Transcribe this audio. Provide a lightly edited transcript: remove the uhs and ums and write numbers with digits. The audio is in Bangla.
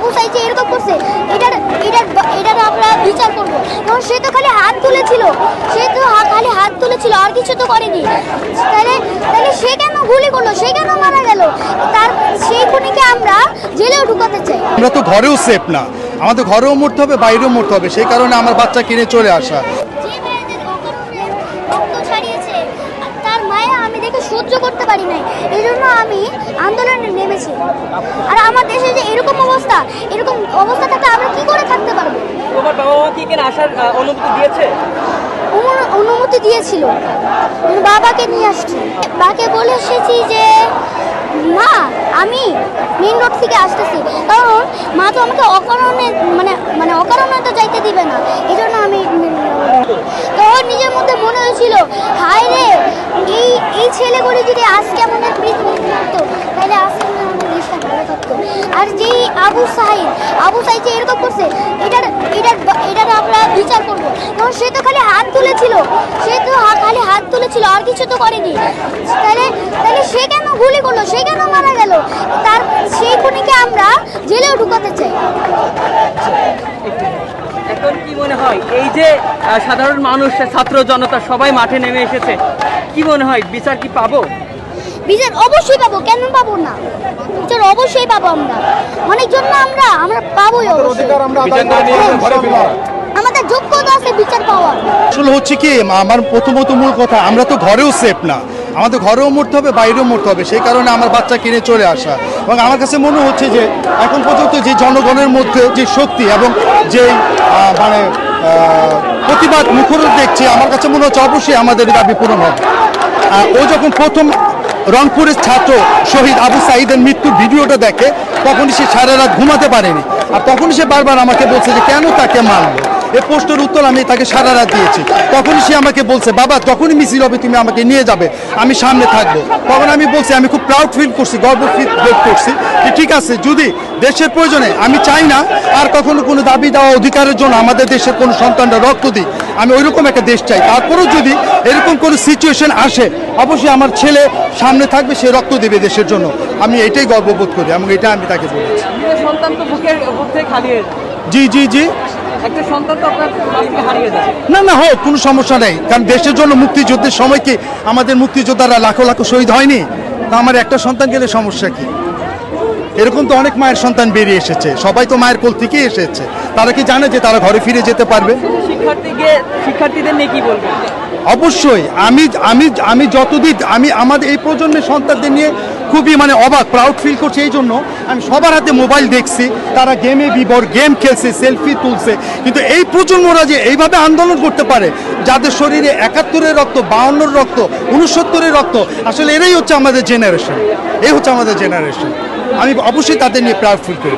আবু সাঈদ যে এরকম করছে এটার আমরা বিচার করব। কারণ সে তো খালি হাত তুলেছিল, খালি হাত তুলেছিল, আর কিছু তো করেনি। তাহলে সে কেন গুলি করলো, সে কেন মারা গেল? সেই খুনিকে আমরা জেলেও ঢুকাতে চাই। আমরা তো ঘরেও সেফ না, আমাদের ঘরেও মরতে হবে, বাইরেও মরতে হবে। সেই কারণে আমার বাচ্চা কিনে চলে আসা। তার মায়া আমি দেখে সহ্য করতে পারি নাই, এই জন্য আমি আন্দোলনে নেমেছি। আর আমার দেশে যে এরকম অবস্থা থাকলে আমরা কি করে থাকতে পারবো? তোমার বাবা মা কি এখানে আসার অনুমতি দিয়েছে? অনুমতি দিয়েছিল, বাবাকে নিয়ে আসছি। বাবাকে বলে এসেছি যে মা আমি মেইন রোড থেকে আসতেছি, কারণ মা তো আমাকে অকারণে তো যাইতে দিবে না, এই জন্য আমি তখন নিজের মধ্যে মনে হয়েছিল হায় রে, এই ছেলেগুলি যদি আজকে আমাদের পৃথিবীতে থাকতো তাহলে আজকে আমাদের দেশটা ভালো থাকতো। আর যেই আবু সাঈদ যে এরকম করছে এটার আমরা বিচার করবো। কারণ সে তো খালি হাত তুলেছিল, খালি হাত তুলেছিল, আর কিছু তো করেনি। তাহলে সে কেন গুলি করলো, সে কেন মারা গেল? সেই খুনিকে আমরা জেলেও ঢুকাতে চাই। এখন কি মনে হয় এই যে সাধারণ মানুষ, ছাত্র জনতা সবাই মাঠে নেমে এসেছে, কি মনে হয় বিচার কি পাবো? বিচার অবশ্যই পাবো, কেন পাবো না? বিচার অবশ্যই পাবো আমরা, অনেক জন্য আমরা পাবোই অবশ্যই। আমাদের যোগ্যতা আছে বিচার পাওয়ার। আসলে হচ্ছে কি, আমার প্রথমত মূল কথা, আমরা তো ঘরেও সেফ না, আমাদের ঘরেও মরতে হবে, বাইরেও মরতে হবে। সেই কারণে আমার বাচ্চা কিনে চলে আসা। এবং আমার কাছে মনে হচ্ছে যে এখন পর্যন্ত যে জনগণের মধ্যে যে শক্তি এবং যে প্রতিবাদ মুখর দেখছি, আমার কাছে মনে হচ্ছে অবশ্যই আমাদের দাবি পূরণ হবে। ও যখন প্রথম রংপুরের ছাত্র শহীদ আবু সাঈদের মৃত্যুর ভিডিওটা দেখে, তখনই সে সারা রাত ঘুমাতে পারেনি। আর তখনই সে বারবার আমাকে বলছে যে কেন তাকে মারলো। এই প্রশ্নের উত্তর আমি তাকে সারা রাত দিয়েছি। তখনই সে আমাকে বলছে বাবা যখনই মিছিল হবে তুমি আমাকে নিয়ে যাবে, আমি সামনে থাকবো। তখন আমি বলছি আমি খুব প্রাউড ফিল করছি, গর্ব ফিল করছি যে ঠিক আছে, যদি দেশের প্রয়োজনে, আমি চাই না আর কখনো কোনো দাবি দেওয়া অধিকারের জন্য আমাদের দেশের কোনো সন্তানরা রক্ত দিই, আমি ওইরকম একটা দেশ চাই। তারপরেও যদি এরকম কোনো সিচুয়েশন আসে, অবশ্যই আমার ছেলে সামনে থাকবে, সে রক্ত দেবে দেশের জন্য। আমি এটাই গর্ববোধ করি এবং এটা আমি তাকে বলেছি। সন্তান তো বুকে হারিয়ে জি একটা সন্তান তো আপনার হারিয়ে যায় না হোক, কোনো সমস্যা নেই। কারণ দেশের জন্য মুক্তিযুদ্ধের সময় কি আমাদের মুক্তিযোদ্ধারা লাখো লাখো শহীদ হয়নি? তা আমার একটা সন্তান গেলে সমস্যা কি? এরকম তো অনেক মায়ের সন্তান বেরিয়ে এসেছে, সবাই তো মায়ের কোল থেকেই এসেছে। তারা কি জানে যে তারা ঘরে ফিরে যেতে পারবে? শিক্ষার্থীদের নিয়ে কি বলবেন? অবশ্যই আমি যতদিন আমাদের এই প্রজন্মের সন্তানদের নিয়ে খুবই অবাক, প্রাউড ফিল করছি। এই জন্য আমি সবার হাতে মোবাইল দেখছি, তারা গেম খেলছে, সেলফি তুলছে। কিন্তু এই প্রজন্মরা যে এইভাবে আন্দোলন করতে পারে, যাদের শরীরে ৭১-এর রক্ত, ৫২-এর রক্ত, ৬৯-এর রক্ত, আসলে এরাই হচ্ছে আমাদের জেনারেশন। আমি অবশ্যই তাদের নিয়ে প্রাউড ফিল করি।